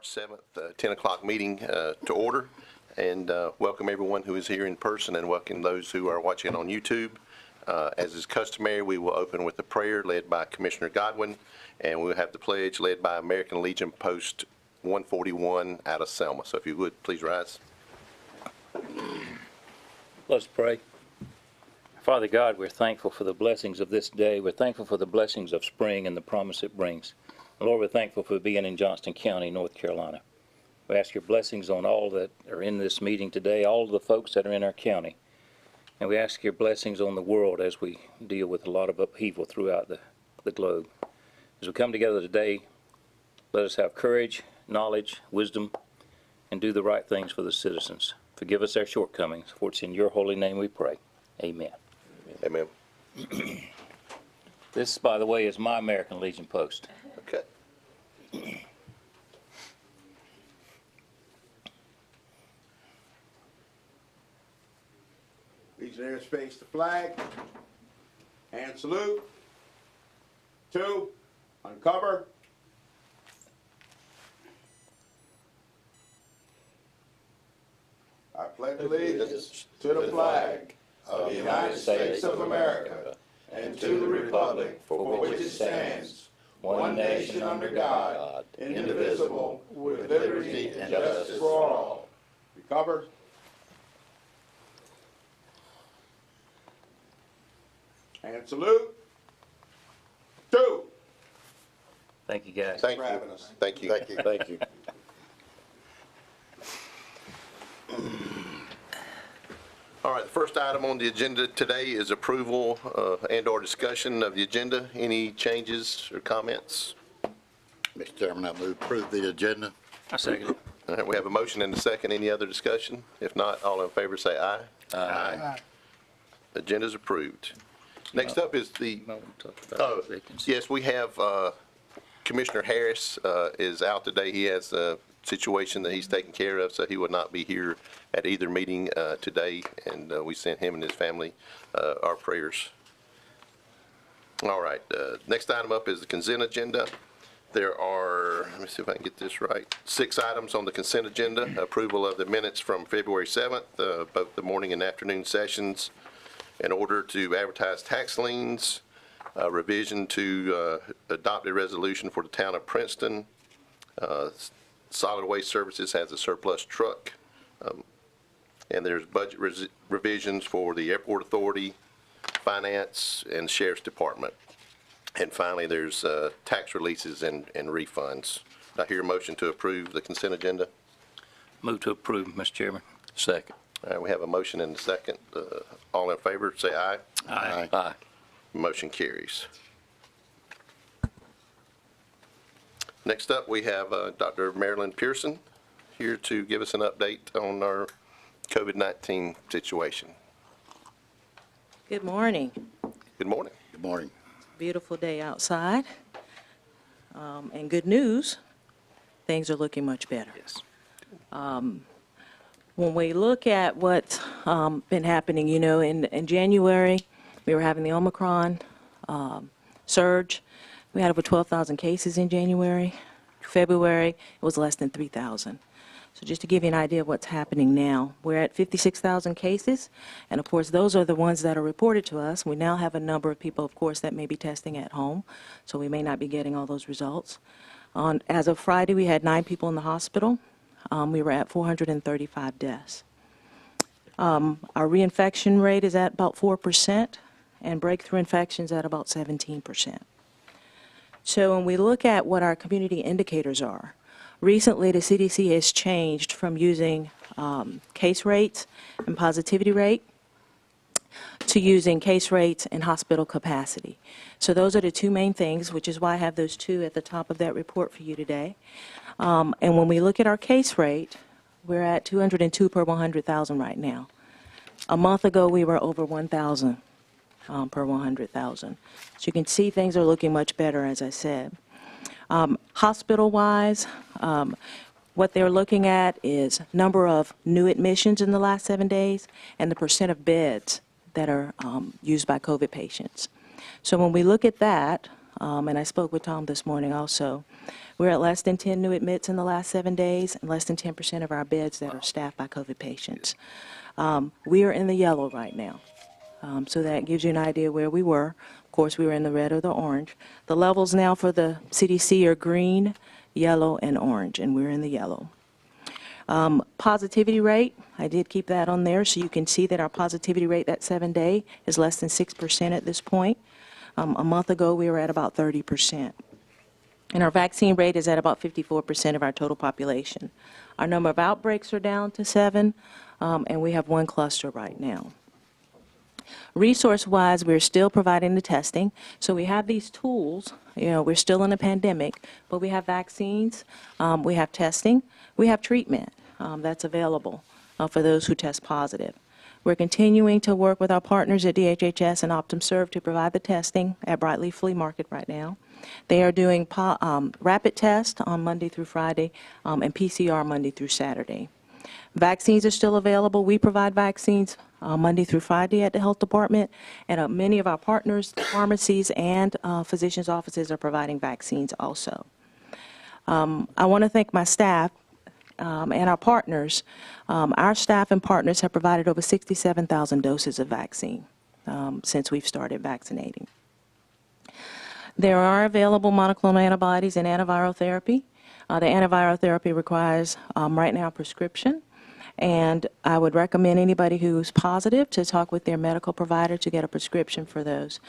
March 7th, 10 o'clock meeting to order, and welcome everyone who is here in person and welcome those who are watching on YouTube. As is customary, we will open with a prayer led by Commissioner Godwin, and we'll have the pledge led by American Legion Post 141 out of Selma. So if you would, please rise. Let's pray. Father God, we're thankful for the blessings of this day. We're thankful for the blessings of spring and the promise it brings. Lord, we're thankful for being in Johnston County, North Carolina. We ask your blessings on all that are in this meeting today, all of the folks that are in our county. And we ask your blessings on the world as we deal with a lot of upheaval throughout the globe. As we come together today, let us have courage, knowledge, wisdom, and do the right things for the citizens. Forgive us our shortcomings, for it's in your holy name we pray. Amen. Amen. This, by the way, is my American Legion post. Okay. Legionnaires face the flag. Hand salute. 2, uncover. I pledge allegiance to the flag of the United States of America and to the republic for which it stands, one nation under God, indivisible, with liberty and justice for all. Recover. And salute. 2. Thank you, guys. Thank you. Thank you. Thank you. Thank you. All right, the first item on the agenda today is approval and/or discussion of the agenda. Any changes or comments? Mr. Chairman, I move to approve the agenda. I second it. All right, we have a motion and a second. Any other discussion? If not, all in favor say aye. Aye. The agenda is approved. Next up is the, yes, we have Commissioner Harris is out today. He has a situation that he's taking care of, so he will not be here at either meeting today, and we sent him and his family our prayers. All right, next item up is the consent agenda. There are, let me see if I can get this right, 6 items on the consent agenda. Approval of the minutes from February 7th, both the morning and afternoon sessions, in order to advertise tax liens, revision to adopt a resolution for the town of Princeton. Solid Waste Services has a surplus truck, and there's budget revisions for the Airport Authority, Finance, and Sheriff's Department. And finally, there's tax releases and refunds. I hear a motion to approve the consent agenda. Move to approve, Mr. Chairman. Second. All right, we have a motion and a second. All in favor, say aye. Aye. Aye. Motion carries. Next up, we have Dr. MARILYN Pearson here to give us an update on our COVID-19 situation. Good morning. Good morning. Good morning. Beautiful day outside. And good news, things are looking much better. Yes. When we look at what's been happening, you know, in January, we were having the Omicron surge. We had over 12,000 cases in January. February, it was less than 3,000. So just to give you an idea of what's happening now, we're at 56,000 cases, and of course those are the ones that are reported to us. We now have a number of people, of course, that may be testing at home, so we may not be getting all those results. As of Friday, we had 9 people in the hospital. We were at 435 deaths. Our reinfection rate is at about 4%, and breakthrough infections at about 17%. So when we look at what our community indicators are, recently the CDC has changed from using case rates and positivity rate to using case rates and hospital capacity. So those are the 2 main things, which is why I have those 2 at the top of that report for you today. And when we look at our case rate, we're at 202 per 100,000 right now. A month ago, we were over 1,000 per 100,000. So you can see things are looking much better, as I said. Hospital-wise, what they're looking at is number of new admissions in the last 7 days and the % of beds that are used by COVID patients. So when we look at that, and I spoke with Tom this morning also. We're at less than 10 new admits in the last 7 days, and less than 10% of our beds that are staffed by COVID patients. We are in the yellow right now. So that gives you an idea where we were. Of course, we were in the red or the orange. The levels now for the CDC are green, yellow, and orange, and we're in the yellow. Positivity rate, I did keep that on there, so you can see that our positivity rate that 7-day is less than 6% at this point. A month ago, we were at about 30%. And our vaccine rate is at about 54% of our total population. Our number of outbreaks are down to 7, and we have 1 cluster right now. Resource-wise, we're still providing the testing. So we have these tools. You know, we're still in a pandemic, but we have vaccines, we have testing, we have treatment that's available for those who test positive. We're continuing to work with our partners at DHHS and OptumServe to provide the testing at Brightleaf Flea Market right now. They are doing rapid tests on Monday through Friday and PCR Monday through Saturday. Vaccines are still available. We provide vaccines Monday through Friday at the health department, and many of our partners, pharmacies and physicians' offices are providing vaccines also. I want to thank my staff and our partners. Our staff and partners have provided over 67,000 doses of vaccine since we've started vaccinating. There are available monoclonal antibodies and antiviral therapy. The antiviral therapy requires right now prescription. And I would recommend anybody who's positive to talk with their medical provider to get a prescription for those.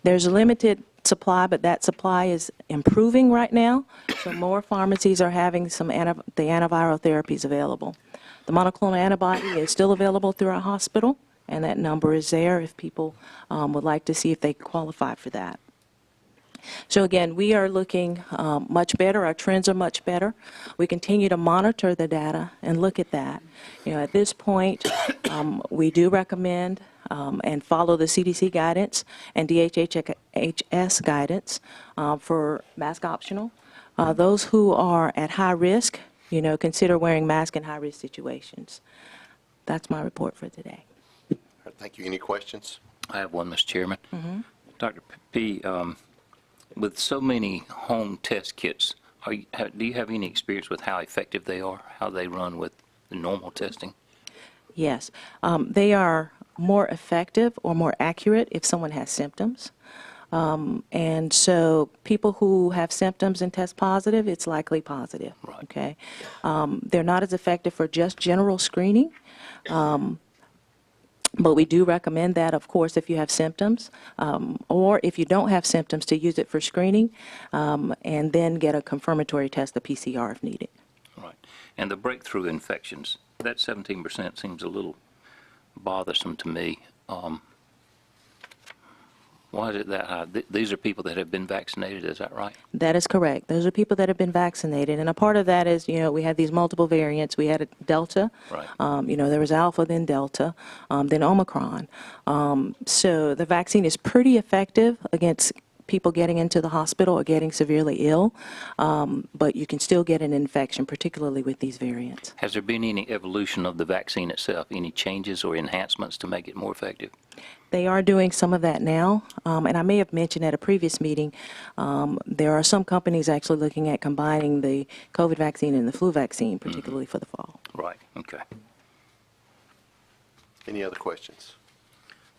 There's a limited supply, but that supply is improving right now. So more pharmacies are having the antiviral therapies available. The monoclonal antibody is still available through our hospital, and that number is there if people would like to see if they qualify for that. So again, we are looking much better. Our trends are much better. We continue to monitor the data and look at that. You know, at this point, we do recommend and follow the CDC guidance and DHHS guidance for mask optional. Those who are at high risk, you know, consider wearing masks in high-risk situations. That's my report for today. All right, thank you. Any questions? I have one, Mr. Chairman. Dr. P., with so many home test kits, do you have any experience with how effective they are, how they run with the normal testing? Yes. They are more effective or more accurate if someone has symptoms. And so people who have symptoms and test positive, it's likely positive. Right. Okay. They're not as effective for just general screening. But we do recommend that, of course, if you have symptoms, or if you don't have symptoms, to use it for screening, and then get a confirmatory test, the PCR, if needed. Right. And the breakthrough infections, that 17% seems a little bothersome to me. Why is it that high? These are people that have been vaccinated, is that right? That is correct. Those are people that have been vaccinated. And a part of that is, you know, we have these multiple variants. We had a Delta. Right. You know, there was Alpha, then Delta, then Omicron. So the vaccine is pretty effective against people getting into the hospital or getting severely ill, but you can still get an infection, particularly with these variants. Has there been any evolution of the vaccine itself, any changes or enhancements to make it more effective? They are doing some of that now, and I may have mentioned at a previous meeting, there are some companies actually looking at combining the COVID vaccine and the flu vaccine, particularly for the fall. Right, okay. Any other questions?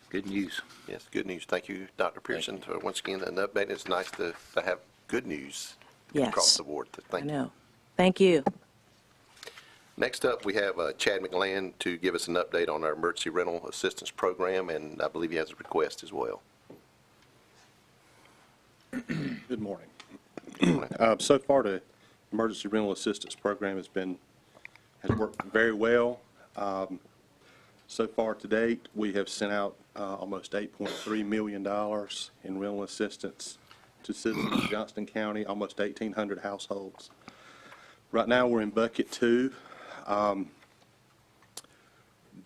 Good news. Yes, good news. Thank you, Dr. Pearson, for once again an update. It's nice to have good news across the board. Thank you. I know. Thank you. Next up, we have Chad McLand to give us an update on our emergency rental assistance program, and I believe he has a request as well. Good morning. So far, the emergency rental assistance program has worked very well. So far to date, we have sent out almost $8.3 million in rental assistance to citizens of Johnston County, almost 1,800 households. Right now, we're in bucket 2.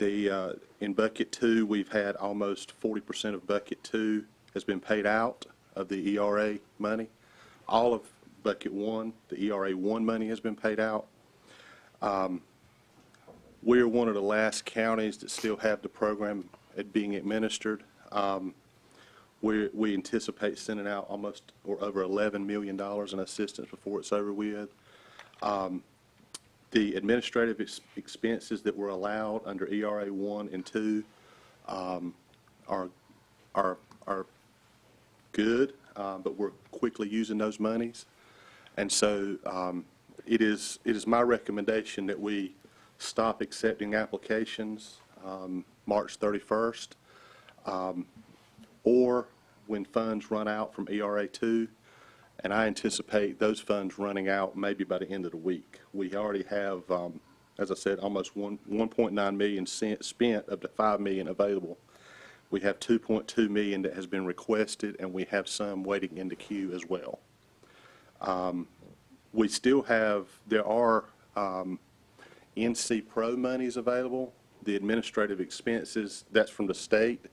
In bucket 2, we've had almost 40% of bucket 2 has been paid out of the ERA money. All of bucket 1, the ERA 1 money has been paid out. We are one of the last counties that still have the program being administered. We anticipate sending out almost or over $11 million in assistance before it's over with. The administrative expenses that were allowed under ERA 1 and 2 are good, but we're quickly using those monies. And so it is my recommendation that we stop accepting applications March 31st, or when funds run out from ERA 2, and I anticipate those funds running out maybe by the end of the week. We already have, as I said, almost 1.9 million spent of the 5 million available. We have 2.2 million that has been requested, and we have some waiting in the queue as well. We still have, there are NC Pro monies available. The administrative expenses, that's from the state.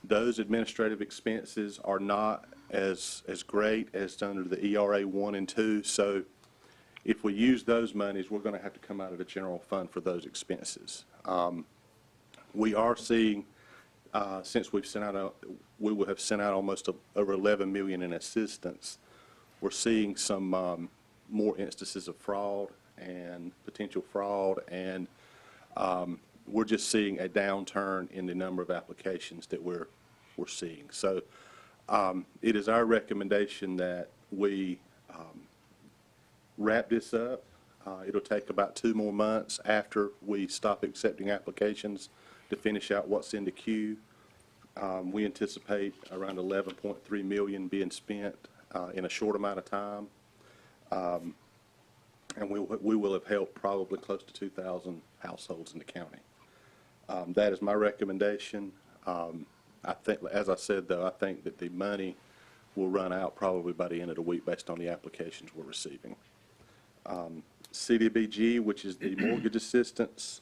Those administrative expenses are not as great as under the ERA 1 and 2. So if we use those monies, we're going to have to come out of the general fund for those expenses. We are seeing, since we've sent out, we will have sent out almost over 11 million in assistance. We're seeing some more instances of fraud and potential fraud, and we're just seeing a downturn in the number of applications that we're seeing. So it is our recommendation that we wrap this up. It'll take about 2 more months after we stop accepting applications to finish out what's in the queue. We anticipate around 11.3 million being spent in a short amount of time. And we will have helped probably close to 2,000 households in the county. That is my recommendation. I think, as I said, though, I think that the money will run out probably by the end of the week based on the applications we're receiving. CDBG, which is the mortgage assistance,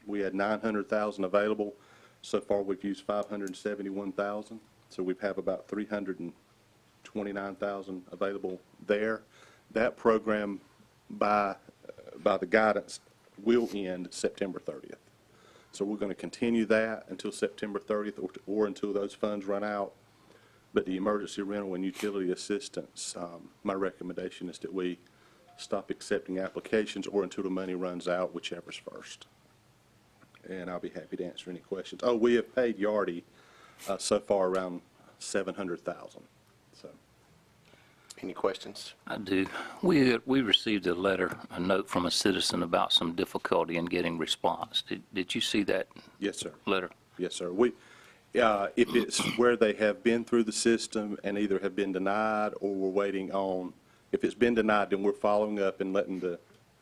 we had 900,000 available. So far, we've used 571,000. So we have about 329,000 available there. That program, by the guidance, will end September 30th. So we're going to continue that until September 30th or until those funds run out. But the emergency rental and utility assistance, my recommendation is that we stop accepting applications or until the money runs out, whichever's first. And I'll be happy to answer any questions. Oh, we have paid Yardy so far around 700,000. So. Any questions? I do. We received a note from a citizen about some difficulty in getting response. Did you see that? Yes, sir. Letter? Yes, sir. If it's where they have been through the system and either have been denied or we're waiting on, if it's been denied, then we're following up and letting the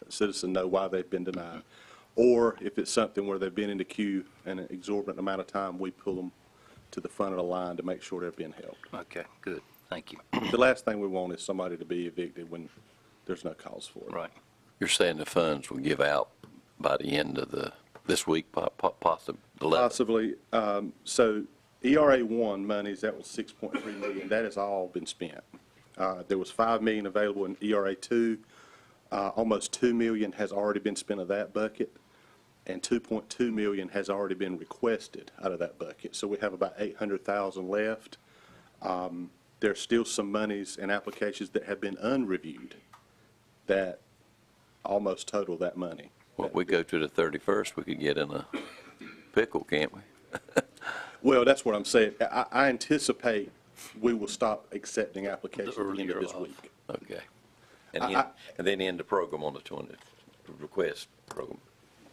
citizen know why they've been denied. Or if it's something where they've been in the queue an exorbitant amount of time, we pull them to the front of the line to make sure they're being helped. Okay, good. Thank you. The last thing we want is somebody to be evicted when there's no cause for it. Right. You're saying the funds will give out by the end of this week, possibly? Possibly. So ERA 1 monies, that was 6.3 million. That has all been spent. There was 5 million available in ERA 2. Almost 2 million has already been spent of that bucket, and 2.2 million has already been requested out of that bucket. So we have about 800,000 left. There's still some monies and applications that have been unreviewed that almost total that money. Well, if we go to the 31st, we could get in a pickle, can't we? Well, that's what I'm saying. I anticipate we will stop accepting applications at the end earlier of this of. week. Okay. And then end the program on the 20th, request program.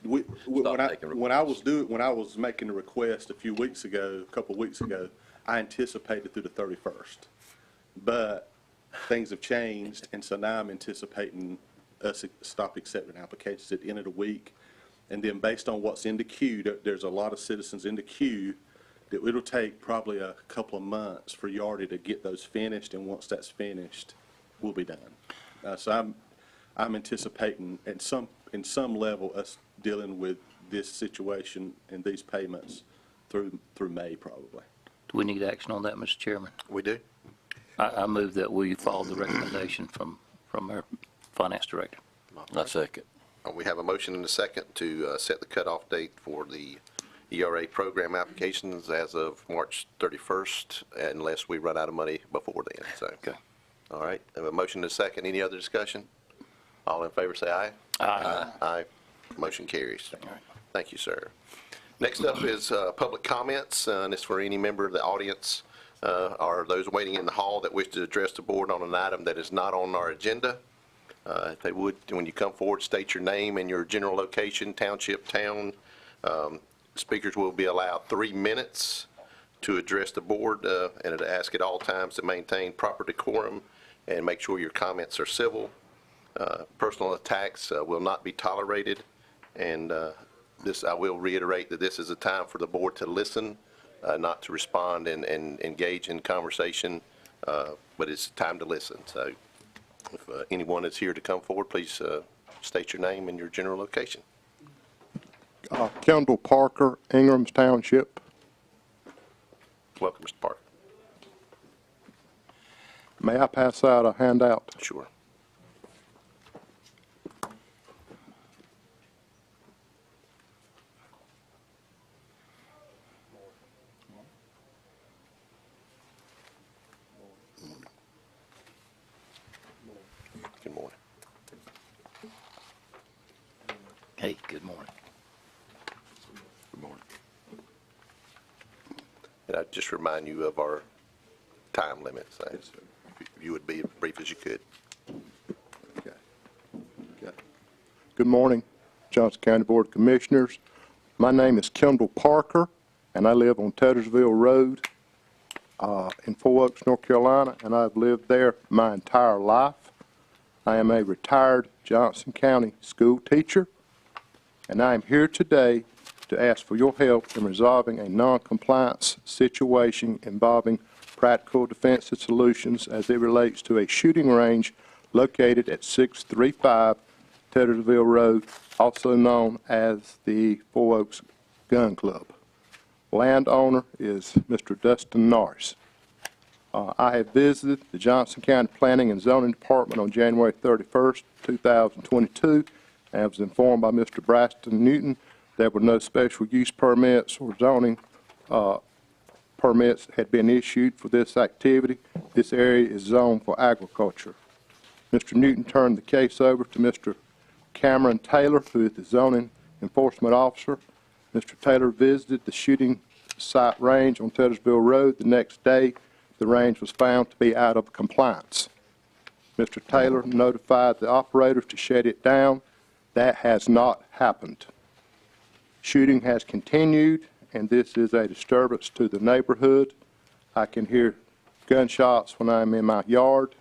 When I was making the request a couple of weeks ago, I anticipated through the 31st. But things have changed, and so now I'm anticipating us stop accepting applications at the end of the week. And then based on what's in the queue, there's a lot of citizens in the queue that it'll take probably a couple of months for Yardy to get those finished, and once that's finished, we'll be done. So I'm anticipating in some level us dealing with this situation and these payments through May probably. Do we need action on that, Mr. Chairman? We do. I move that we follow the recommendation from our finance director. I second. We have a motion and a second to set the cutoff date for the ERA program applications as of March 31st, unless we run out of money before then, so. Okay. All right, I have a motion and a second. Any other discussion? All in favor, say aye. Aye. Aye. Motion carries. Thank you, sir. Next up is public comments, and it's for any member of the audience or those waiting in the hall that wish to address the board on an item that is not on our agenda. If they would, when you come forward, state your name and your general location, township, town. Speakers will be allowed 3 minutes to address the board, and to ask at all times to maintain proper decorum and make sure your comments are civil. Personal attacks will not be tolerated, and I will reiterate that this is a time for the board to listen, not to respond and engage in conversation, but it's time to listen. So if anyone is here to come forward, please state your name and your general location. Kendall Parker, Ingram's Township. Welcome, Mr. Parker. May I pass out a handout? Sure. Good morning. Hey, good morning. Good morning. And I'd just remind you of our time limits. If you would be as brief as you could. Okay. Good morning, Johnston County Board of Commissioners. My name is Kendall Parker, and I live on Teddersville Road in Four Oaks, North Carolina, and I've lived there my entire life. I am a retired Johnston County school teacher, and I am here today to ask for your help in resolving a non-compliance situation involving Practical Defensive Solutions as it relates to a shooting range located at 635 Teddersville Road, also known as the Four Oaks Gun Club. Landowner is Mr. Dustin Norris. I have visited the Johnston County Planning and Zoning Department on January 31st, 2022, and was informed by Mr. Braxton Newton there were no special use permits or zoning permits had been issued for this activity. This area is zoned for agriculture. Mr. Newton turned the case over to Mr. Cameron Taylor, who is the zoning enforcement officer. Mr. Taylor visited the shooting site range on Teddersville Road. The next day, the range was found to be out of compliance. Mr. Taylor notified the operators to shut it down. That has not happened. Shooting has continued, and this is a disturbance to the neighborhood. I can hear gunshots when I'm in my yard,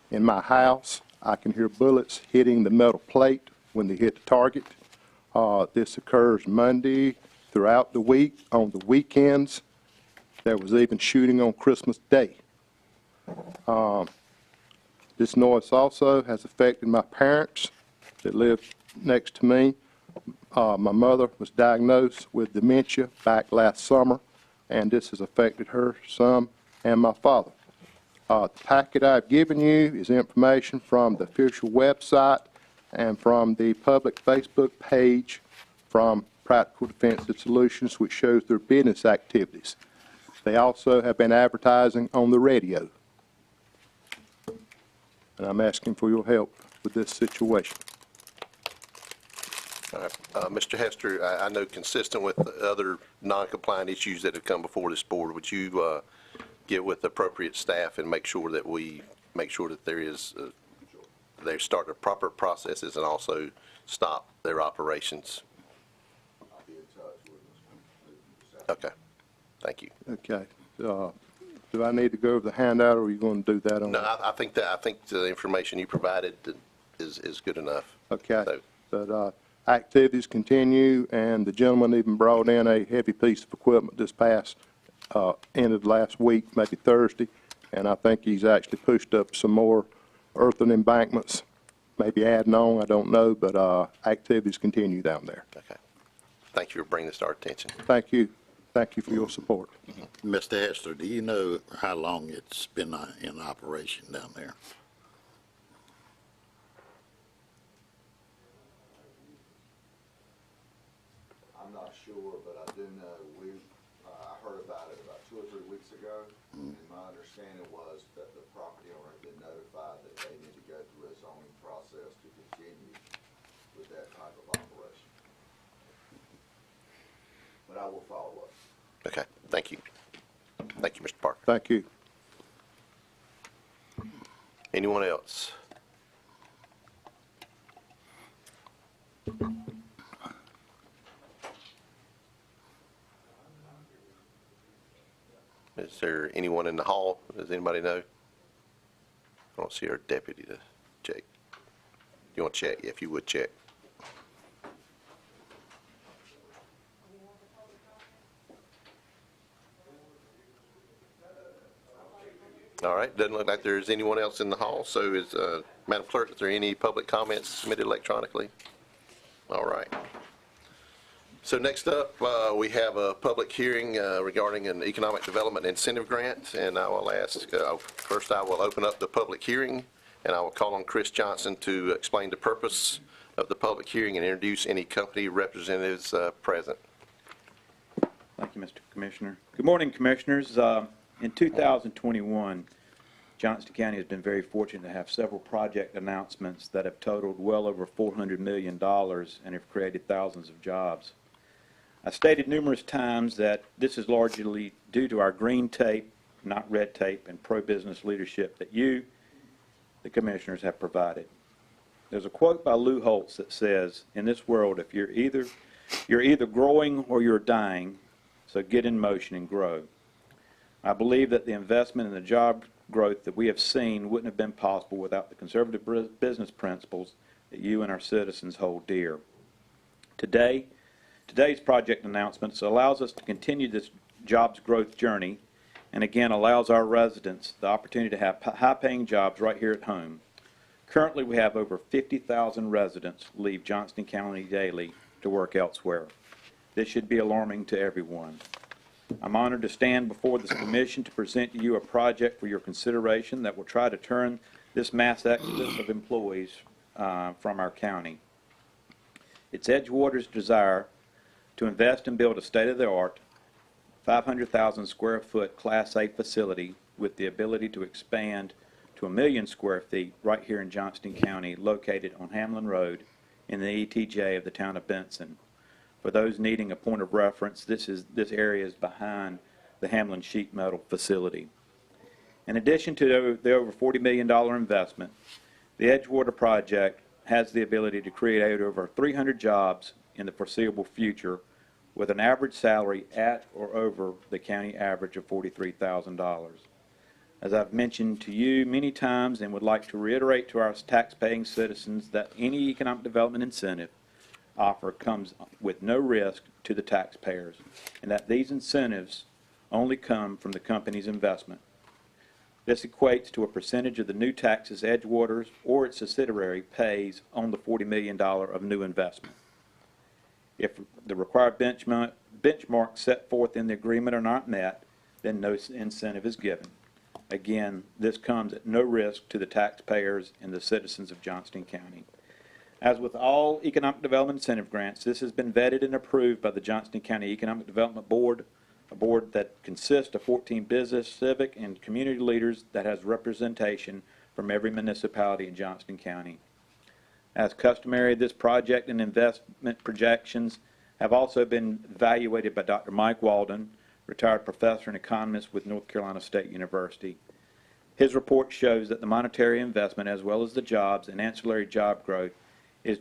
in my house. I can hear bullets hitting the metal plate when they hit the target. This occurs Monday throughout the week. On the weekends, there was even shooting on Christmas Day. This noise also has affected my parents that live next to me. My mother was diagnosed with dementia back last summer, and this has affected her some and my father. The packet I've given you is information from the official website and from the public Facebook page from Practical Defensive Solutions, which shows their business activities. They also have been advertising on the radio. And I'm asking for your help with this situation. All right. Mr. Hester, I know consistent with the other non-compliant issues that have come before this board, would you get with appropriate staff and make sure that they start the proper processes and also stop their operations? Okay. Thank you. Okay. Do I need to go over the handout, or are you going to do that on? No, I think the information you provided is good enough. Okay. So, But activities continue, and the gentleman even brought in a heavy piece of equipment this past end of last week, maybe Thursday, and I think he's actually pushed up some more earthen embankments, maybe adding on, I don't know, but activities continue down there. okay. Thank you for bringing this to our attention. Thank you. Thank you for your support. Mr. Hester, do you know how long it's been in operation down there? I'm not sure, but I do know understanding was that the property owner had been notified that they need to go through a zoning process to continue with that type of operation. But I will follow up. Okay, thank you. Thank you, Mr. Parker. Thank you. Anyone else? Is there anyone in the hall? Does anybody know? I don't see our deputy to check. You want to check? If you would check. All right, doesn't look like there's anyone else in the hall, so is, Madam Clerk, is there any public comments submitted electronically? All right. So next up, we have a public hearing regarding an economic development incentive grant, and I will ask, first I will open up the public hearing, and I will call on Chris Johnston to explain the purpose of the public hearing and introduce any company representatives present. Thank you, Mr. Commissioner. Good morning, Commissioners. In 2021, Johnston County has been very fortunate to have several project announcements that have totaled well over $400 million and have created thousands of jobs. I've stated numerous times that this is largely due to our green tape, not red tape, and pro-business leadership that you, the Commissioners, have provided. There's a quote by Lou Holtz that says, "In this world, if you're either growing or you're dying, so get in motion and grow." I believe that the investment in the job growth that we have seen wouldn't have been possible without the conservative business principles that you and our citizens hold dear. Today's project announcements allows us to continue this jobs growth journey, and again allows our residents the opportunity to have high-paying jobs right here at home. Currently, we have over 50,000 residents leave Johnston County daily to work elsewhere. This should be alarming to everyone. I'm honored to stand before this commission to present to you a project for your consideration that will try to turn this mass exodus of employees from our county. It's Edgewater's desire to invest and build a state-of-the-art 500,000 square foot Class A facility with the ability to expand to 1 million square feet right here in Johnston County, located on Hamlin Road in the ETJ of the town of Benson. For those needing a point of reference, this area is behind the Hamlin Sheet Metal facility. In addition to the over $40 million investment, the Edgewater project has the ability to create over 300 jobs in the foreseeable future, with an average salary at or over the county average of $43,000. As I've mentioned to you many times and would like to reiterate to our tax-paying citizens, that any economic development incentive offer comes with no risk to the taxpayers, and that these incentives only come from the company's investment. This equates to a percentage of the new taxes Edgewater or its subsidiary pays on the $40 million of new investment. If the required benchmarks set forth in the agreement are not met, then no incentive is given. Again, this comes at no risk to the taxpayers and the citizens of Johnston County. As with all economic development incentive grants, this has been vetted and approved by the Johnston County Economic Development Board, a board that consists of 14 business, civic, and community leaders that has representation from every municipality in Johnston County. As customary, this project and investment projections have also been evaluated by Dr. Mike Walden, retired professor and economist with North Carolina State University. His report shows that the monetary investment, as well as the jobs and ancillary job growth, is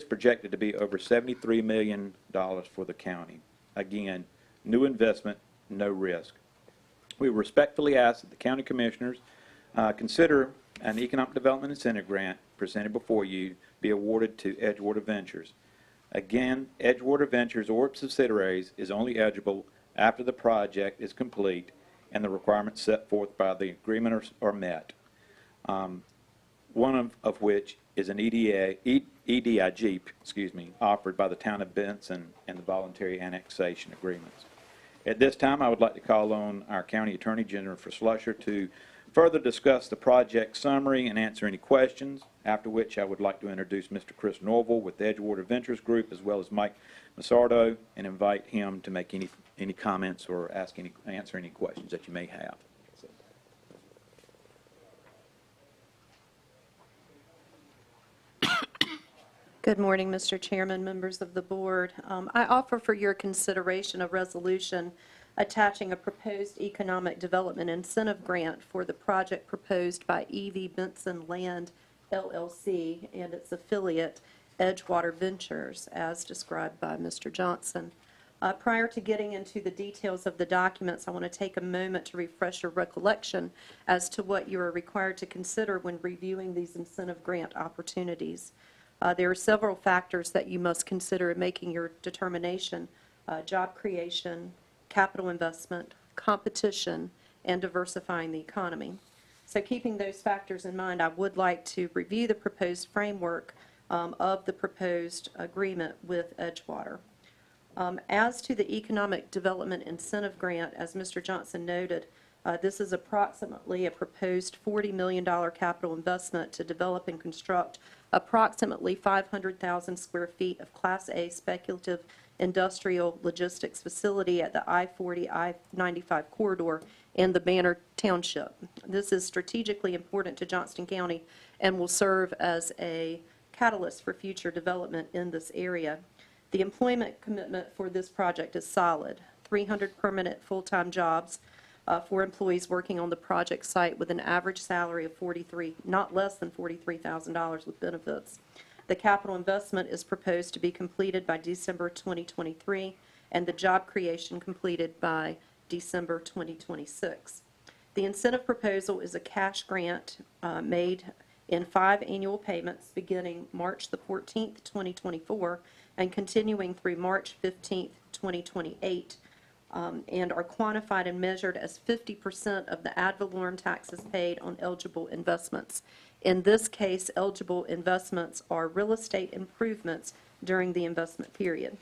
projected to be over $73 million for the county. Again, new investment, no risk. We respectfully ask that the county commissioners consider an economic development incentive grant presented before you be awarded to Edgewater Ventures. Again, Edgewater Ventures or its subsidiaries is only eligible after the project is complete and the requirements set forth by the agreement are met. One of which is an EDIG, offered by the town of Benson and the voluntary annexation agreements. At this time, I would like to call on our County Attorney General for SLUSSER to further discuss the project summary and answer any questions, after which I would like to introduce Mr. Chris Norville with the Edgewater Ventures Group, as well as Mike Massardo, and invite him to make any any comments or answer any questions that you may have. Good morning, Mr. Chairman, members of the board. I offer for your consideration a resolution attaching a proposed economic development incentive grant for the project proposed by E.V. Benson Land LLC and its affiliate Edgewater Ventures, as described by Mr. Johnston. Prior to getting into the details of the documents, I want to take a moment to refresh your recollection as to what you are required to consider when reviewing these incentive grant opportunities. There are several factors that you must consider in making your determination: job creation, capital investment, competition, and diversifying the economy. So keeping those factors in mind, I would like to review the proposed framework of the proposed agreement with Edgewater. As to the Economic Development Incentive Grant, as Mr. Johnston noted, this is approximately a proposed $40 million capital investment to develop and construct approximately 500,000 square feet of Class A speculative industrial logistics facility at the I-40-I-95 corridor in the Banner Township. This is strategically important to Johnston County and will serve as a catalyst for future development in this area. The employment commitment for this project is solid: 300 permanent full-time jobs for employees working on the project site with an average salary of not less than $43,000 with benefits. The capital investment is proposed to be completed by December 2023 and the job creation completed by December 2026. The incentive proposal is a cash grant made in 5 annual payments beginning March the 14th, 2024 and continuing through March 15th, 2028. And are quantified and measured as 50% of the ad valorem taxes paid on eligible investments. In this case, eligible investments are real estate improvements during the investment period.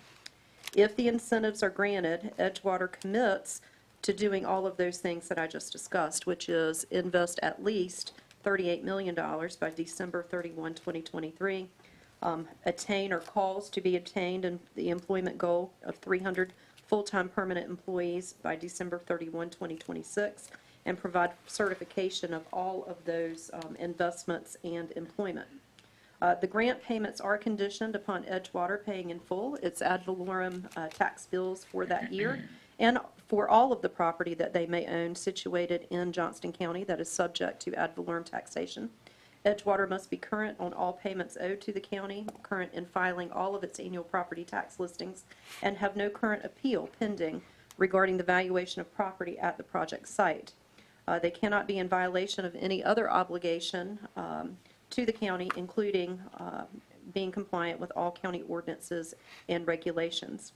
If the incentives are granted, Edgewater commits to doing all of those things that I just discussed, which is invest at least $38 million by December 31, 2023, attain or calls to be attained in the employment goal of 300 full-time permanent employees by December 31, 2026, and provide certification of all of those investments and employment. The grant payments are conditioned upon Edgewater paying in full its ad valorem tax bills for that year and for all of the property that they may own situated in Johnston County that is subject to ad valorem taxation. Edgewater must be current on all payments owed to the county, current in filing all of its annual property tax listings, and have no current appeal pending regarding the valuation of property at the project site. They cannot be in violation of any other obligation to the county, including being compliant with all county ordinances and regulations.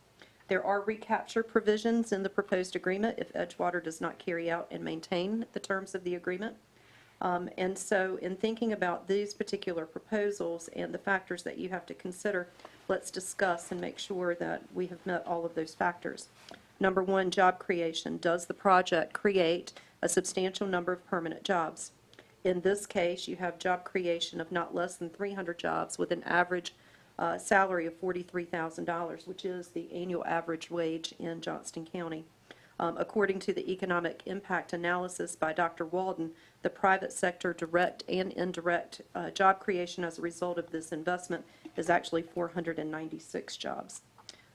There are recapture provisions in the proposed agreement if Edgewater does not carry out and maintain the terms of the agreement. And so in thinking about these particular proposals and the factors that you have to consider, let's discuss and make sure that we have met all of those factors. Number one, job creation. Does the project create a substantial number of permanent jobs? In this case, you have job creation of not less than 300 jobs with an average salary of $43,000, which is the annual average wage in Johnston County. According to the economic impact analysis by Dr. Walden, the private sector direct and indirect job creation as a result of this investment is actually 496 jobs.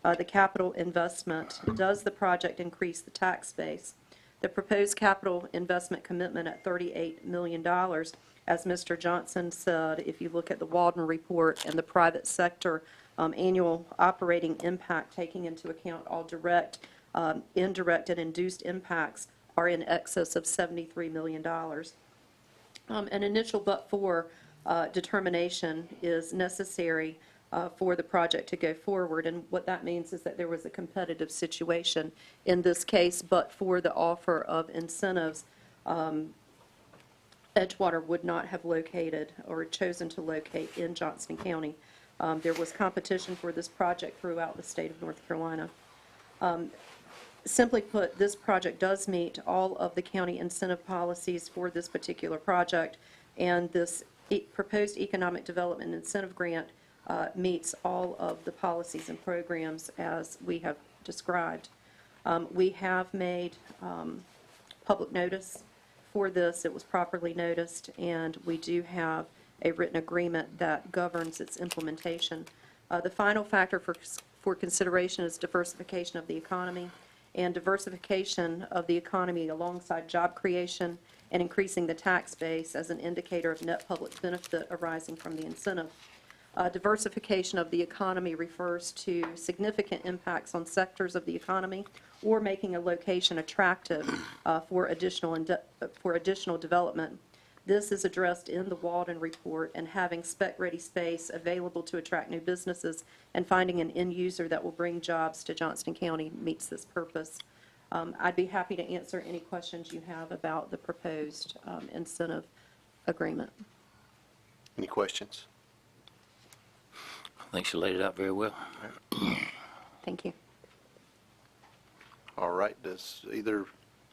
The capital investment: does the project increase the tax base? The proposed capital investment commitment at $38 million, as Mr. Johnston said, if you look at the Walden report and the private sector annual operating impact, taking into account all direct, indirect, and induced impacts, are in excess of $73 million. An initial but-for determination is necessary for the project to go forward, and what that means is that there was a competitive situation in this case, but for the offer of incentives, Edgewater would not have located or chosen to locate in Johnston County. There was competition for this project throughout the state of North Carolina. Simply put, this project does meet all of the county incentive policies for this particular project, and this proposed economic development incentive grant meets all of the policies and programs as we have described. We have made public notice for this. It was properly noticed, and we do have a written agreement that governs its implementation. The final factor for consideration is diversification of the economy, and diversification of the economy alongside job creation and increasing the tax base as an indicator of net public benefit arising from the incentive. Diversification of the economy refers to significant impacts on sectors of the economy or making a location attractive for additional development. This is addressed in the Walden report, and having spec-ready space available to attract new businesses and finding an end user that will bring jobs to Johnston County meets this purpose. I'd be happy to answer any questions you have about the proposed incentive agreement. Any questions? I think she laid it out very well. Thank you. All right, does either,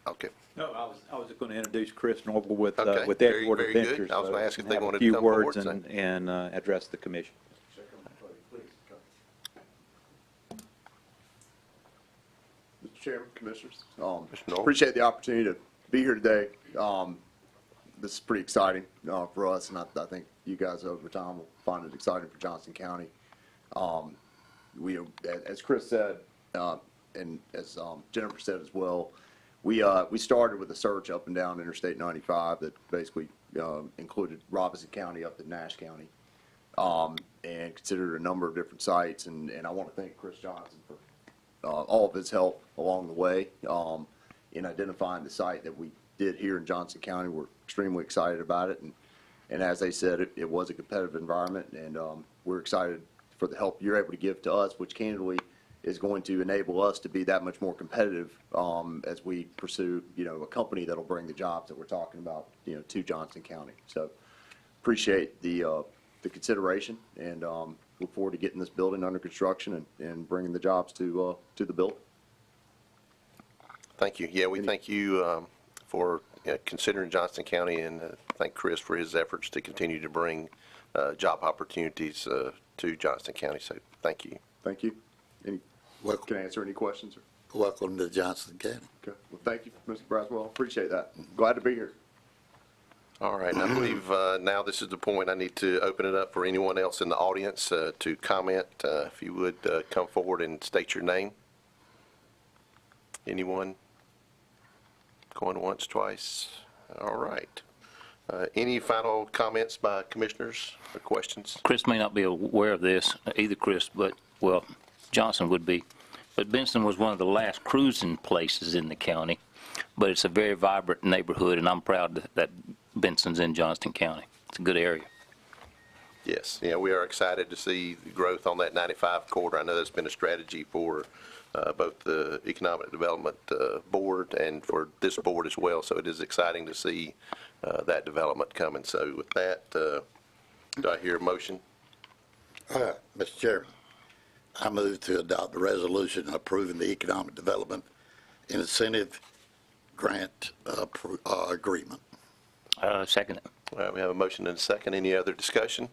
okay. No, I was going to introduce Chris Noble with Okay, Edgewater very good. Ventures. I was gonna so ask if he they can have wanted a to few come forward words and address the commission. Mr. Chairman, Commissioners, Mr. Noel. appreciate the opportunity to be here today. This is pretty exciting for us, and I think you guys over time will find it exciting for Johnston County. We, as Chris said, and as Jennifer said as well, we started with a search up and down Interstate 95 that basically included Robinson County up to Nash County, and considered a number of different sites. And I want to thank Chris Johnston for all of his help along the way in identifying the site that we did here in Johnston County. We're extremely excited about it, and as they said, it was a competitive environment, and we're excited for the help you're able to give to us, which candidly is going to enable us to be that much more competitive as we pursue, a company that'll bring the jobs that we're talking about, to Johnston County. So appreciate the consideration, and look forward to getting this building under construction and bringing the jobs to the building. Thank you. Yeah, we thank you for considering Johnston County, and thank Chris for his efforts to continue to bring job opportunities to Johnston County. So thank you. Thank you. Can I answer any questions? Welcome to Johnston County. Okay. Well, thank you, Mr. Braswell. Appreciate that. Glad to be here. All right, and I believe now this is the point I need to open it up for anyone else in the audience to comment. If you would come forward and state your name. Anyone? Going once, twice? All right. Any final comments by commissioners or questions? Chris may not be aware of this, either Chris, but, well, Johnson would be. But Benson was one of the last cruising places in the county, but it's a very vibrant neighborhood, and I'm proud that Benson's in Johnston County. It's a good area. Yes, yeah, we are excited to see the growth on that 95 corridor. I know that's been a strategy for both the Economic Development Board and for this board as well, so it is exciting to see that development coming. So with that, do I hear a motion? Mr. Chairman, I move to adopt the resolution approving the Economic Development Incentive Grant Agreement. Second it. All right, we have a motion and a second. Any other discussion?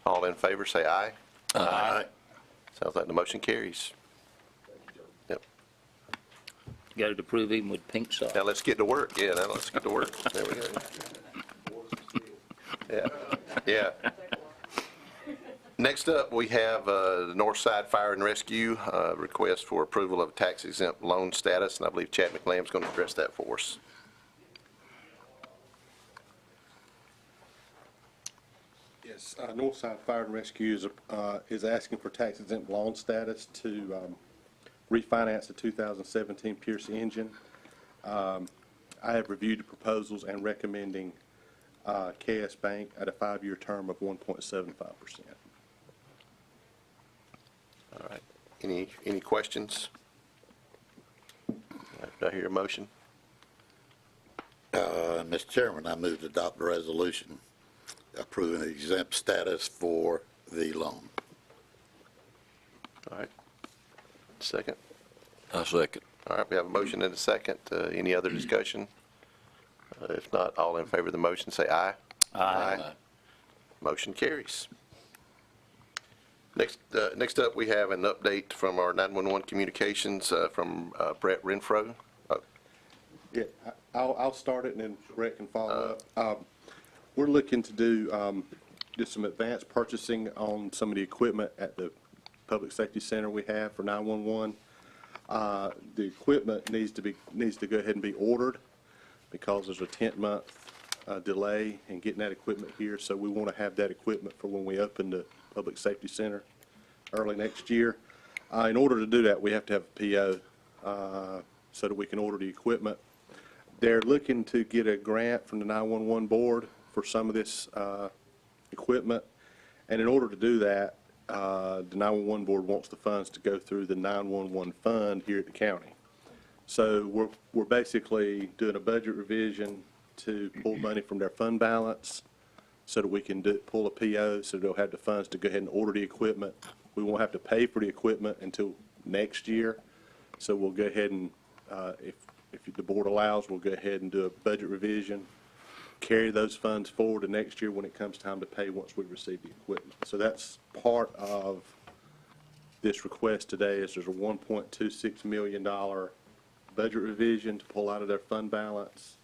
All in favor, say aye. Aye. Sounds like the motion carries. Yep. You got it approved even with pink socks. Now let's get to work. Yeah, now let's get to work. There we go. Yeah, yeah. Next up, we have the Northside Fire and Rescue request for approval of tax-exempt loan status, and I believe Chad McClamb is going to address that for us. Yes, Northside Fire and Rescue is asking for tax-exempt loan status to refinance the 2017 Pearson engine. I have reviewed the proposals and recommending KS Bank at a 5-year term of 1.75%. All right. Any questions? Do I hear a motion? Mr. Chairman, I move to adopt the resolution approving the exempt status for the loan. All right. Second. I second. All right, we have a motion and a second. Any other discussion? If not, all in favor of the motion say aye. Aye. Motion carries. Next up, we have an update from our 911 communications from Brett Renfro. Yeah, I'll start it and then Brett can follow up. We're looking to do just some advanced purchasing on some of the equipment at the Public Safety Center we have for 911. The equipment needs to go ahead and be ordered because there's a 10-month delay in getting that equipment here. So we want to have that equipment for when we open the Public Safety Center early next year. In order to do that, we have to have a PO so that we can order the equipment. They're looking to get a grant from the 911 board for some of this equipment, and in order to do that, the 911 board wants the funds to go through the 911 fund here at the county. So we're basically doing a budget revision to pull money from their fund balance so that we can pull a PO so they'll have the funds to go ahead and order the equipment. We won't have to pay for the equipment until next year. So we'll go ahead and, if the board allows, we'll go ahead and do a budget revision, carry those funds forward to next year when it comes time to pay once we receive the equipment. So that's part of this request today is there's a $1.26 million budget revision to pull out of their fund balance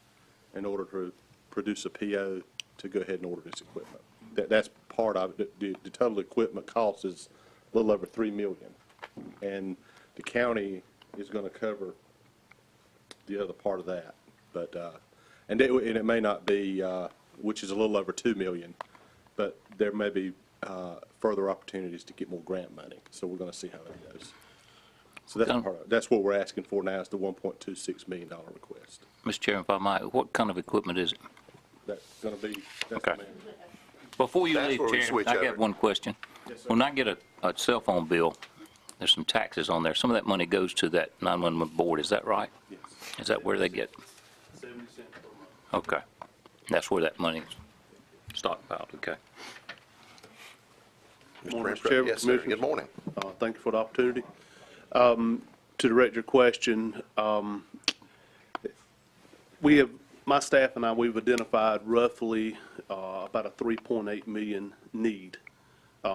in order to produce a PO to go ahead and order this equipment. That's part of it. The total equipment cost is a little over $3 million, and the county is going to cover the other part of that. But and it may not be, which is a little over $2 million, but there may be further opportunities to get more grant money. So we're going to see how that goes. So that's part of it. That's what we're asking for now is the $1.26 million request. Mr. Chairman, if I might, what kind of equipment is it? That's going to be. That's Okay. Before you That's leave, where we Chairman, switch I over. got one question. Yes, sir. When I get a cell phone bill, there's some taxes on there. Some of that money goes to that 911 board. Is that right? Yes. Is that where they get? 70 cents per month. Okay. That's where that money is stockpiled. Okay. Mr. Morning, Mr. Renfro. Chairman, Yes, sir. Commissioners. Good morning. Thank you for the opportunity. To direct your question, my staff and I, we've identified roughly about a $3.8 million need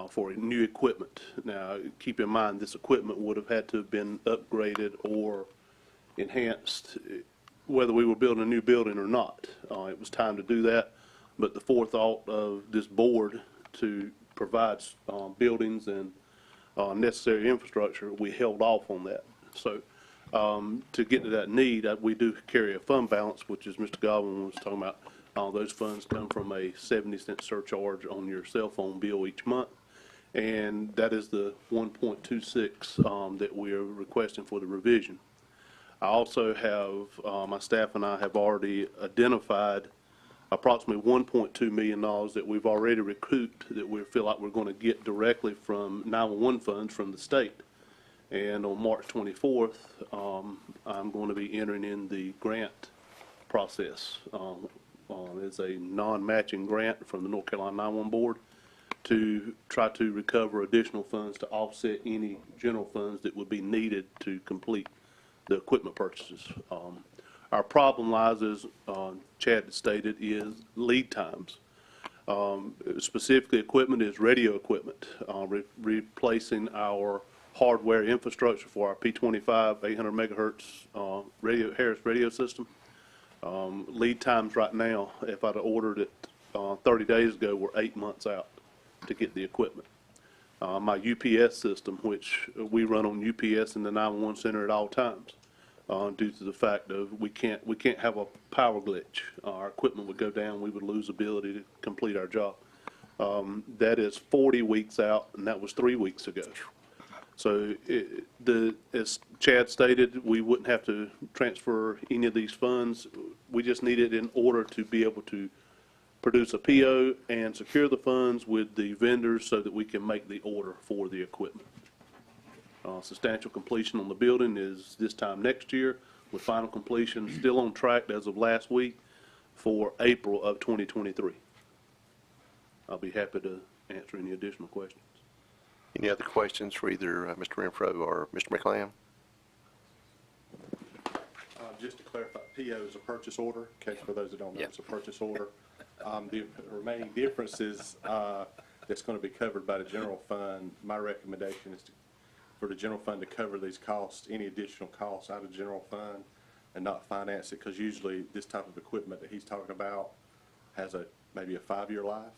for new equipment. Now, keep in mind, this equipment would have had to have been upgraded or enhanced, whether we were building a new building or not. It was time to do that, but the forethought of this board to provide buildings and necessary infrastructure, we held off on that. So to get to that need, we do carry a fund balance, which is Mr. Godwin was talking about. Those funds come from a 70-cent surcharge on your cell phone bill each month, and that is the 1.26 that we are requesting for the revision. I also have, my staff and I have already identified approximately $1.2 million that we've already recouped that we feel like we're going to get directly from 911 funds from the state. And on March 24th, I'm going to be entering in the grant process. It's a non-matching grant from the North Carolina 911 Board to try to recover additional funds to offset any general funds that would be needed to complete the equipment purchases. Our problem lies, as Chad stated, is lead times. Specifically, equipment is radio equipment, replacing our hardware infrastructure for our P25 800 megahertz Harris radio system. Lead times right now, if I'd have ordered it 30 days ago, were 8 months out to get the equipment. My UPS system, which we run on UPS in the 911 center at all times, due to the fact of we can't have a power glitch. Our equipment would go down, we would lose ability to complete our job. That is 40 weeks out, and that was 3 weeks ago. So as Chad stated, we wouldn't have to transfer any of these funds. We just need it in order to be able to produce a PO and secure the funds with the vendors so that we can make the order for the equipment. Substantial completion on the building is this time next year, with final completion still on track as of last week for April of 2023. I'll be happy to answer any additional questions. Any other questions for either Mr. Renfro or Mr. McClam? Just to clarify, PO is a purchase order. In case for those that don't know, Yep. it's a purchase order. The remaining difference is that's going to be covered by the general fund. My recommendation is for the general fund to cover these costs, any additional costs out of the general fund, and not finance it, because usually this type of equipment that he's talking about has maybe a 5-year life.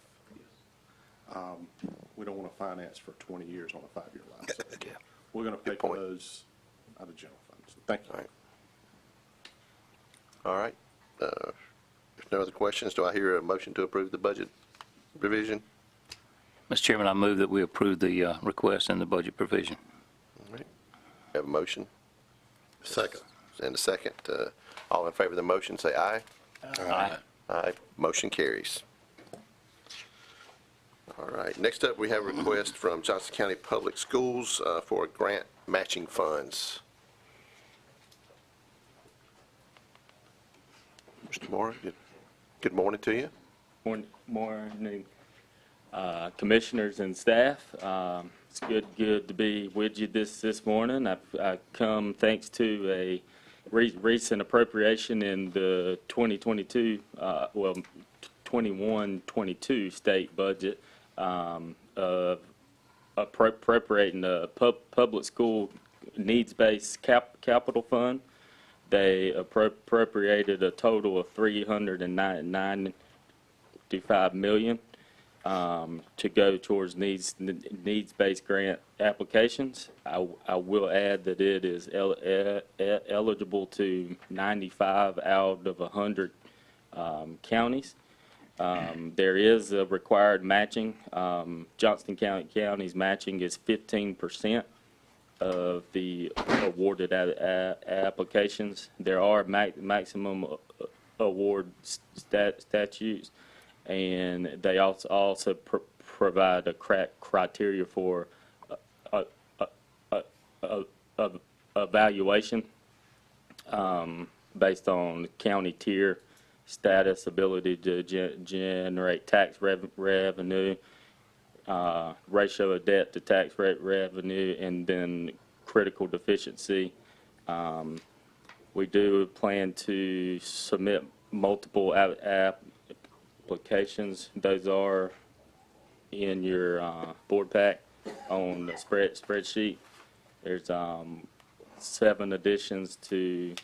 We don't want to finance for 20 years on a 5-year life. So we're going to pay for those out of general funds. Thank you. All right. If no other questions, do I hear a motion to approve the budget revision? Mr. Chairman, I move that we approve the request and the budget provision. All right. Have a motion Second. and a second. All in favor of the motion, say aye. Aye. Aye. Motion carries. All right. Next up, we have a request from Johnston County Public Schools for grant matching funds. Mr. Moore, good morning to you. Morning, commissioners and staff. It's good to be with you this morning. I come thanks to a recent appropriation in the 2022, 21-22 state budget of appropriating the public school needs-based capital fund. They appropriated a total of $395 million to go towards needs-based grant applications. I will add that it is eligible to 95 out of 100 counties. There is a required matching. Johnston County's matching is 15% of the awarded applications. There are maximum award statutes, and they also provide a criteria for evaluation based on county tier status, ability to generate tax revenue, ratio of debt to tax revenue, and then critical deficiency. We do plan to submit multiple applications. Those are in your board pack on the spreadsheet. There's 7 additions to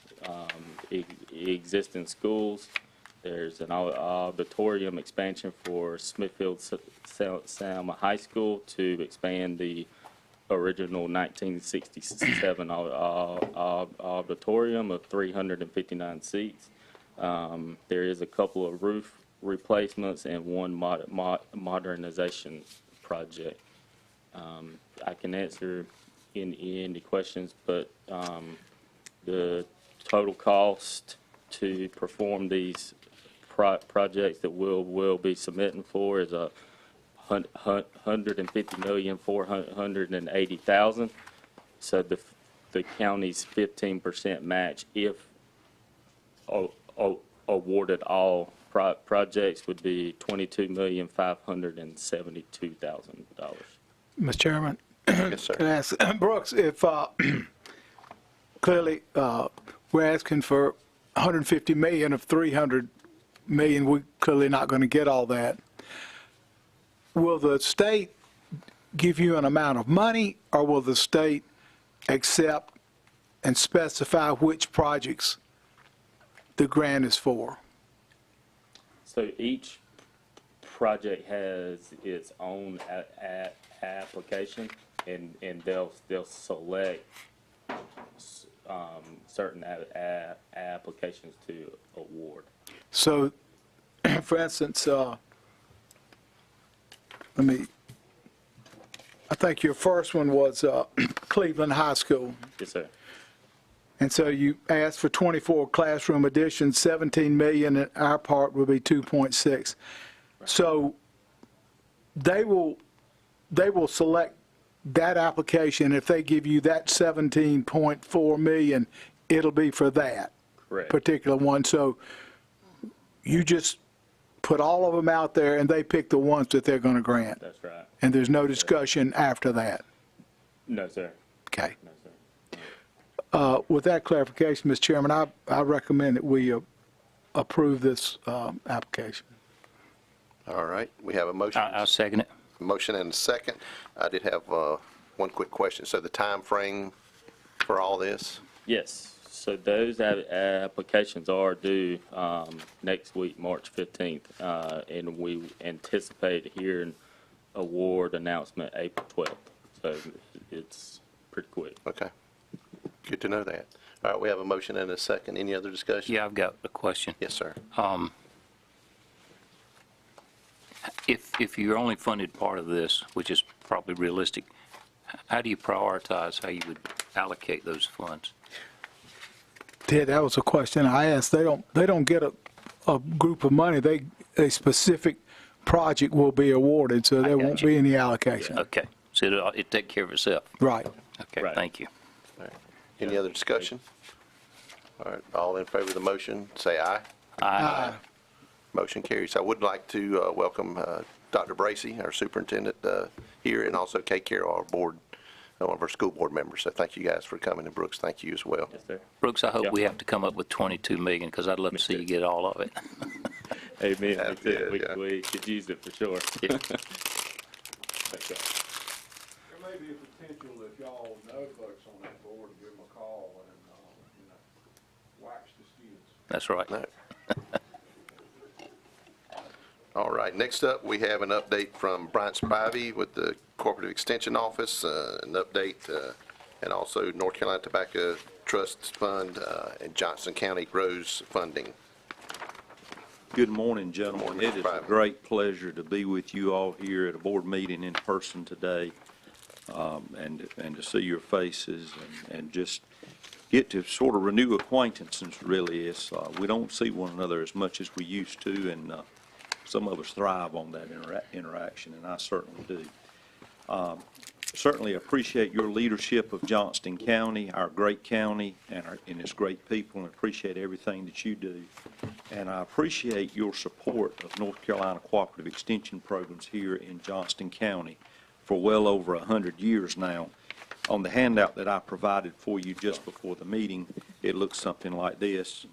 existing schools. There's an auditorium expansion for Smithfield Selma High School to expand the original 1967 auditorium of 359 seats. There is a couple of roof replacements and one modernization project. I can answer any questions, but the total cost to perform these projects that we'll be submitting for is $150,480,000. So the county's 15% match, if awarded all projects, would be $22,572,000. Mr. Chairman, Yes, sir. can I ask Brooks if clearly we're asking for 150 million of 300 million. We're clearly not going to get all that. Will the state give you an amount of money, or will the state accept and specify which projects the grant is for? So each project has its own application, and they'll select certain applications to award. So, for instance, I think your first one was Cleveland High School. Yes, sir. And so you asked for 24 classroom additions, 17 million, and our part would be 2.6. So they will select that application. If they give you that 17.4 million, it'll be for that Correct. particular one. So you just put all of them out there, and they pick the ones that they're going to grant. That's right. And there's no discussion after that. No, sir. Okay. No, sir. With that clarification, Mr. Chairman, I recommend that we approve this application. All right. We have a motion. I'll second it. motion and a second. I did have one quick question. So the time frame for all this? Yes, so those applications are due next week, March 15th, and we anticipate hearing award announcement April 12th. So it's pretty quick. Okay. Good to know that. All right, we have a motion and a second. Any other discussion? Yeah, I've got a question. Yes, sir. If you're only funded part of this, which is probably realistic, how do you prioritize how you would allocate those funds? Ted, that was a question I asked. They don't get a group of money. A specific project will be awarded, so there won't be any allocation. Okay, so it take care of itself. Right. Okay, Right. thank you. All right. Any other discussion? All right, all in favor of the motion, say aye. Aye. Motion carries. I would like to welcome Dr. Bracy, our superintendent, here, and also Kay Carroll, our board, one of our school board members. So thank you guys for coming, and Brooks, thank you as well. Yes, sir. Brooks, I hope Yeah. we have to come up with 22 million, because I'd love to see you get all of it. Amen. Me That's too. good, We, yeah. we could use it for sure. Yeah. That's right. There may be a potential if y'all know folks on that board, give them a call and, wax the students. That's right. No. All right, next up, we have an update from Bryant Spivey with the Cooperative Extension Office, an update, and also North Carolina Tobacco Trust Fund and Johnston County grows funding. Good morning, gentlemen. Good morning, It is Mr. a Biden. great pleasure to be with you all here at a board meeting in person today, and to see your faces and just get to sort of renew acquaintances, really. We don't see one another as much as we used to, and some of us thrive on that interaction, and I certainly do. Certainly appreciate your leadership of Johnston County, our great county, and its great people, and appreciate everything that you do. And I appreciate your support of North Carolina Cooperative Extension Programs here in Johnston County for well over 100 years now. On the handout that I provided for you just before the meeting, it looks something like this.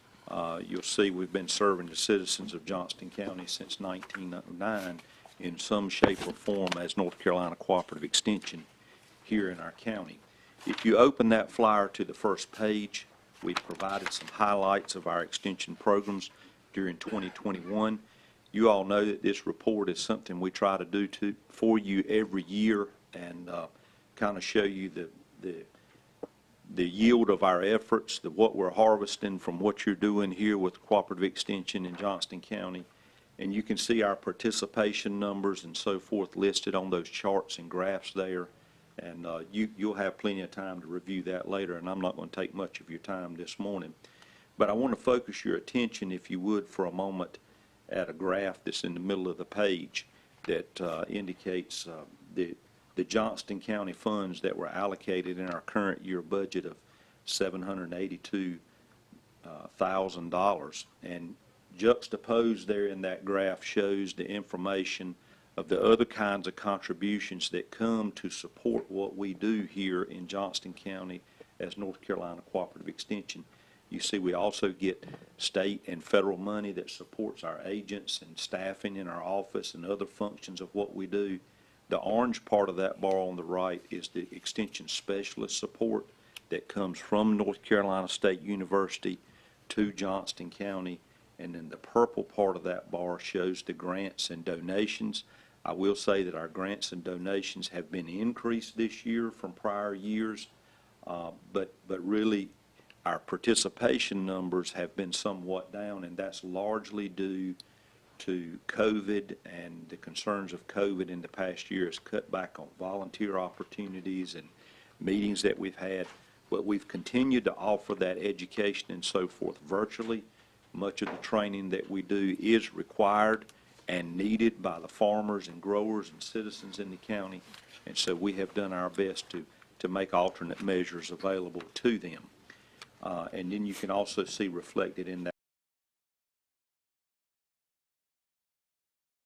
You'll see we've been serving the citizens of Johnston County since 1909 in some shape or form as North Carolina Cooperative Extension here in our county. If you open that flyer to the first page, we've provided some highlights of our extension programs during 2021. You all know that this report is something we try to do for you every year, and kind of show you the yield of our efforts, what we're harvesting from what you're doing here with Cooperative Extension in Johnston County. And you can see our participation numbers and so forth listed on those charts and graphs there. And you'll have plenty of time to review that later, and I'm not going to take much of your time this morning. But I want to focus your attention, if you would, for a moment at a graph that's in the middle of the page that indicates the Johnston County funds that were allocated in our current year budget of $782,000. And juxtaposed there in that graph shows the information of the other kinds of contributions that come to support what we do here in Johnston County as North Carolina Cooperative Extension. You see, we also get state and federal money that supports our agents and staffing in our office and other functions of what we do. The orange part of that bar on the right is the extension specialist support that comes from North Carolina State University to Johnston County. And then the purple part of that bar shows the grants and donations. I will say that our grants and donations have been increased this year from prior years, but really our participation numbers have been somewhat down, and that's largely due to COVID and the concerns of COVID in the past year has cut back on volunteer opportunities and meetings that we've had. But we've continued to offer that education and so forth virtually. Much of the training that we do is required and needed by the farmers and growers and citizens in the county, and so we have done our best to make alternate measures available to them. And then you can also see reflected in that